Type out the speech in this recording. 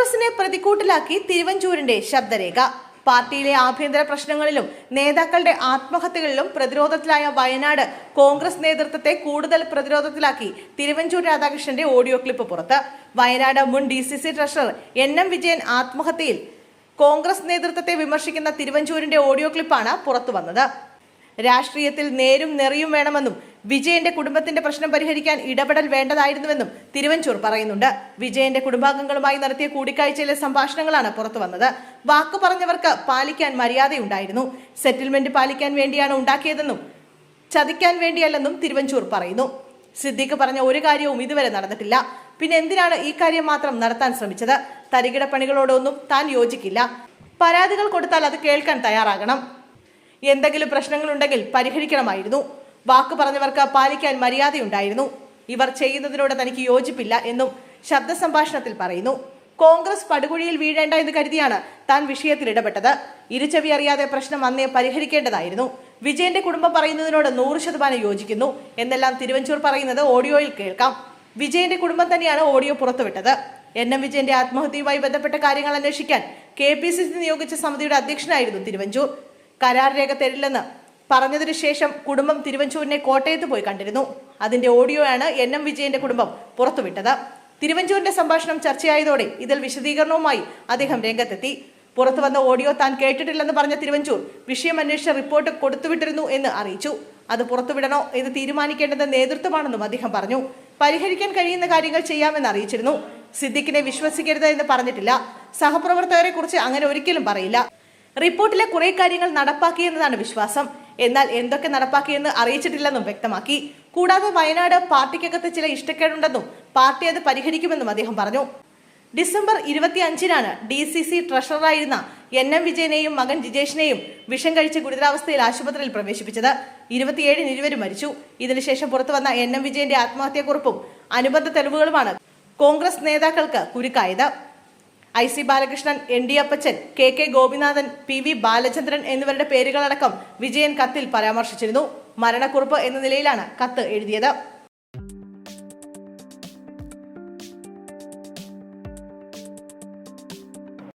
കോൺഗ്രസിനെ പ്രതിക്കൂട്ടിലാക്കി തിരുവഞ്ചൂരിന്റെ ശബ്ദരേഖ. പാർട്ടിയിലെ ആഭ്യന്തര പ്രശ്നങ്ങളിലും നേതാക്കളുടെ ആത്മഹത്യകളിലും പ്രതിരോധത്തിലായ വയനാട് കോൺഗ്രസ് നേതൃത്വത്തെ കൂടുതൽ പ്രതിരോധത്തിലാക്കി തിരുവഞ്ചൂർ രാധാകൃഷ്ണന്റെ ഓഡിയോ ക്ലിപ്പ് പുറത്ത്. വയനാട് മുൻ DCC ട്രഷറർ NM വിജയൻ ആത്മഹത്യയിൽ കോൺഗ്രസ് നേതൃത്വത്തെ വിമർശിക്കുന്ന തിരുവഞ്ചൂരിന്റെ ഓഡിയോ ക്ലിപ്പാണ് പുറത്തുവന്നത്. രാഷ്ട്രീയത്തിൽ നേരും നെറിയും വേണമെന്നും വിജയന്റെ കുടുംബത്തിന്റെ പ്രശ്നം പരിഹരിക്കാൻ ഇടപെടൽ വേണ്ടതായിരുന്നുവെന്നും തിരുവഞ്ചൂർ പറയുന്നുണ്ട്. വിജയന്റെ കുടുംബാംഗങ്ങളുമായി നടത്തിയ കൂടിക്കാഴ്ചയിലെ സംഭാഷണങ്ങളാണ് പുറത്തു വന്നത്. വാക്കു പറഞ്ഞവർക്ക് പാലിക്കാൻ മര്യാദയുണ്ടായിരുന്നു. സെറ്റിൽമെന്റ് പാലിക്കാൻ വേണ്ടിയാണ് ഉണ്ടാക്കിയതെന്നും ചതിക്കാൻ വേണ്ടിയല്ലെന്നും തിരുവഞ്ചൂർ പറയുന്നു. സിദ്ദിഖ് പറഞ്ഞ ഒരു കാര്യവും ഇതുവരെ നടന്നിട്ടില്ല. പിന്നെ എന്തിനാണ് ഈ കാര്യം മാത്രം നടത്താൻ ശ്രമിച്ചത്? തരികിട പണികളോടൊന്നും താൻ യോജിക്കില്ല. പരാതികൾ കൊടുത്താൽ അത് കേൾക്കാൻ തയ്യാറാകണം. എന്തെങ്കിലും പ്രശ്നങ്ങളുണ്ടെങ്കിൽ പരിഹരിക്കണമായിരുന്നു. വാക്ക് പറഞ്ഞവർക്ക് പാലിക്കാൻ മര്യാദയുണ്ടായിരുന്നു. ഇവർ ചെയ്യുന്നതിനോട് തനിക്ക് യോജിപ്പില്ല എന്നും ശബ്ദ സംഭാഷണത്തിൽ പറയുന്നു. കോൺഗ്രസ് പടുകുഴിയിൽ വീഴേണ്ട എന്ന് കരുതിയാണ് താൻ വിഷയത്തിൽ ഇടപെട്ടത്. ഇരുചെവി അറിയാതെ പ്രശ്നം അന്നേ പരിഹരിക്കേണ്ടതായിരുന്നു. വിജയന്റെ കുടുംബം പറയുന്നതിനോട് 100% യോജിക്കുന്നു എന്നെല്ലാം തിരുവഞ്ചൂർ പറയുന്നത് ഓഡിയോയിൽ കേൾക്കാം. വിജയന്റെ കുടുംബം തന്നെയാണ് ഓഡിയോ പുറത്തുവിട്ടത്. NM വിജയന്റെ ആത്മഹത്യയുമായി ബന്ധപ്പെട്ട കാര്യങ്ങൾ അന്വേഷിക്കാൻ KPCC നിയോഗിച്ച സമിതിയുടെ അധ്യക്ഷനായിരുന്നു തിരുവഞ്ചൂർ. കരാർ രേഖ തരില്ലെന്ന് പറഞ്ഞതിനു ശേഷം കുടുംബം തിരുവഞ്ചൂരിനെ കോട്ടയത്ത് പോയി കണ്ടിരുന്നു. അതിന്റെ ഓഡിയോയാണ് NM വിജയന്റെ കുടുംബം പുറത്തുവിട്ടത്. തിരുവഞ്ചൂരിന്റെ സംഭാഷണം ചർച്ചയായതോടെ ഇതിൽ വിശദീകരണവുമായി അദ്ദേഹം രംഗത്തെത്തി. പുറത്തു വന്ന ഓഡിയോ താൻ കേട്ടിട്ടില്ലെന്ന് പറഞ്ഞ തിരുവഞ്ചൂർ വിഷയം അന്വേഷിച്ച റിപ്പോർട്ട് കൊടുത്തുവിട്ടിരുന്നു എന്ന് അറിയിച്ചു. അത് പുറത്തുവിടണോ എന്ന് തീരുമാനിക്കേണ്ടത് നേതൃത്വമാണെന്നും അദ്ദേഹം പറഞ്ഞു. പരിഹരിക്കാൻ കഴിയുന്ന കാര്യങ്ങൾ ചെയ്യാമെന്ന് അറിയിച്ചിരുന്നു. സിദ്ദിഖിനെ വിശ്വസിക്കരുത് എന്ന് പറഞ്ഞിട്ടില്ല. സഹപ്രവർത്തകരെ കുറിച്ച് അങ്ങനെ ഒരിക്കലും പറയില്ല. റിപ്പോർട്ടിലെ കുറെ കാര്യങ്ങൾ നടപ്പാക്കിയെന്നതാണ് വിശ്വാസം. എന്നാൽ എന്തൊക്കെ നടപ്പാക്കിയെന്ന് അറിയിച്ചിട്ടില്ലെന്നും വ്യക്തമാക്കി. കൂടാതെ വയനാട് പാർട്ടിക്കകത്ത് ചില ഇഷ്ടക്കേടുണ്ടെന്നും പാർട്ടി അത് പരിഹരിക്കുമെന്നും അദ്ദേഹം പറഞ്ഞു. ഡിസംബർ 25-നാണ് DCC ട്രഷററായിരുന്ന NM വിജയനെയും മകൻ ജിജേഷിനെയും വിഷം കഴിച്ച് ഗുരുതരാവസ്ഥയിൽ ആശുപത്രിയിൽ പ്രവേശിപ്പിച്ചത്. 27-ന് ഇരുവരും മരിച്ചു. ഇതിനുശേഷം പുറത്തുവന്ന NM വിജയന്റെ ആത്മഹത്യാക്കുറിപ്പും അനുബന്ധ തെളിവുകളുമാണ് കോൺഗ്രസ് നേതാക്കൾക്ക് കുരുക്കായത്. IC ബാലകൃഷ്ണൻ, ND അപ്പച്ചൻ, KK ഗോപിനാഥൻ, PV ബാലചന്ദ്രൻ എന്നിവരുടെ പേരുകളടക്കം വിജയൻ കത്തിൽ പരാമർശിച്ചിരുന്നു. മരണക്കുറിപ്പ് എന്ന നിലയിലാണ് കത്ത് എഴുതിയത്.